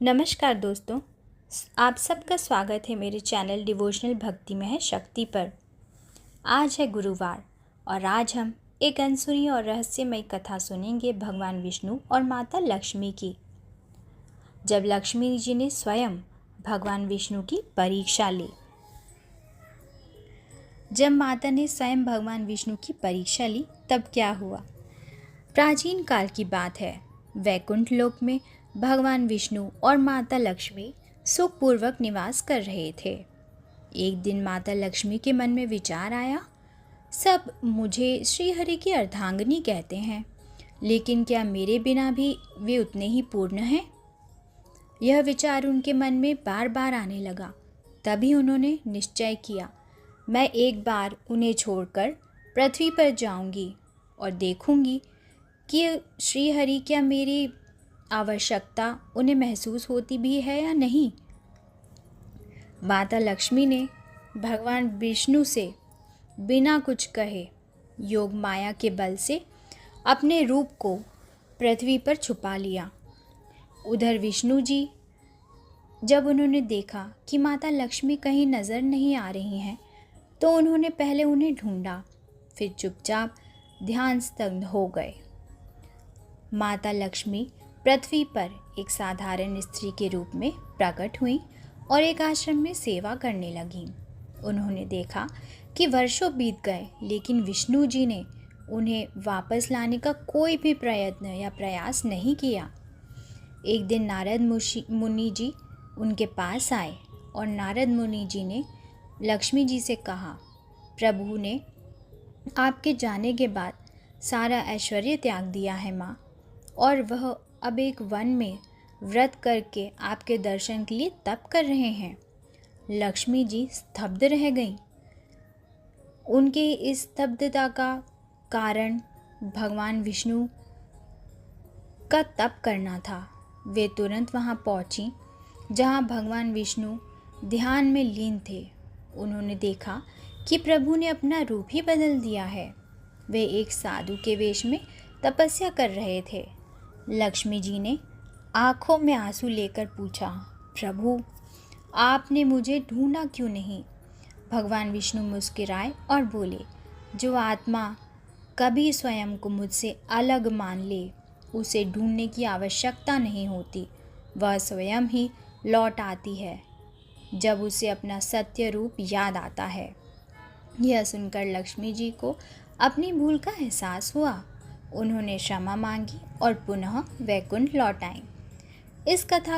नमस्कार दोस्तों, आप सबका स्वागत है मेरे चैनल डिवोशनल भक्ति में है शक्ति पर। आज है गुरुवार और आज हम एक अनसुनी और रहस्यमयी कथा सुनेंगे भगवान विष्णु और माता लक्ष्मी की। जब लक्ष्मी जी ने स्वयं भगवान विष्णु की परीक्षा ली। जब माता ने स्वयं भगवान विष्णु की परीक्षा ली तब क्या हुआ। प्राचीन काल की बात है। वैकुंठ लोक में भगवान विष्णु और माता लक्ष्मी सुखपूर्वक निवास कर रहे थे। एक दिन माता लक्ष्मी के मन में विचार आया, सब मुझे श्रीहरि की अर्धांगिनी कहते हैं, लेकिन क्या मेरे बिना भी वे उतने ही पूर्ण हैं? यह विचार उनके मन में बार बार आने लगा। तभी उन्होंने निश्चय किया, मैं एक बार उन्हें छोड़कर पृथ्वी पर जाऊंगी और देखूंगी कि श्रीहरि क्या मेरी आवश्यकता उन्हें महसूस होती भी है या नहीं। माता लक्ष्मी ने भगवान विष्णु से बिना कुछ कहे योग माया के बल से अपने रूप को पृथ्वी पर छुपा लिया। उधर विष्णु जी जब उन्होंने देखा कि माता लक्ष्मी कहीं नज़र नहीं आ रही हैं, तो उन्होंने पहले उन्हें ढूंढा, फिर चुपचाप ध्यान स्तब्ध हो गए। माता लक्ष्मी पृथ्वी पर एक साधारण स्त्री के रूप में प्रकट हुई और एक आश्रम में सेवा करने लगीं। उन्होंने देखा कि वर्षों बीत गए, लेकिन विष्णु जी ने उन्हें वापस लाने का कोई भी प्रयत्न या प्रयास नहीं किया। एक दिन नारद मुनि जी उनके पास आए और नारद मुनि जी ने लक्ष्मी जी से कहा, प्रभु ने आपके जाने के बाद सारा ऐश्वर्य त्याग दिया है माँ, और वह अब एक वन में व्रत करके आपके दर्शन के लिए तप कर रहे हैं। लक्ष्मी जी स्तब्ध रह गईं। उनके इस स्तब्धता का कारण भगवान विष्णु का तप करना था। वे तुरंत वहां पहुंची जहां भगवान विष्णु ध्यान में लीन थे। उन्होंने देखा कि प्रभु ने अपना रूप ही बदल दिया है। वे एक साधु के वेश में तपस्या कर रहे थे। लक्ष्मी जी ने आंखों में आंसू लेकर पूछा, प्रभु आपने मुझे ढूंढा क्यों नहीं? भगवान विष्णु मुस्कुराए और बोले, जो आत्मा कभी स्वयं को मुझसे अलग मान ले, उसे ढूंढने की आवश्यकता नहीं होती। वह स्वयं ही लौट आती है जब उसे अपना सत्य रूप याद आता है। यह सुनकर लक्ष्मी जी को अपनी भूल का एहसास हुआ। उन्होंने क्षमा मांगी और पुनः वैकुंठ लौट आईं। इस कथा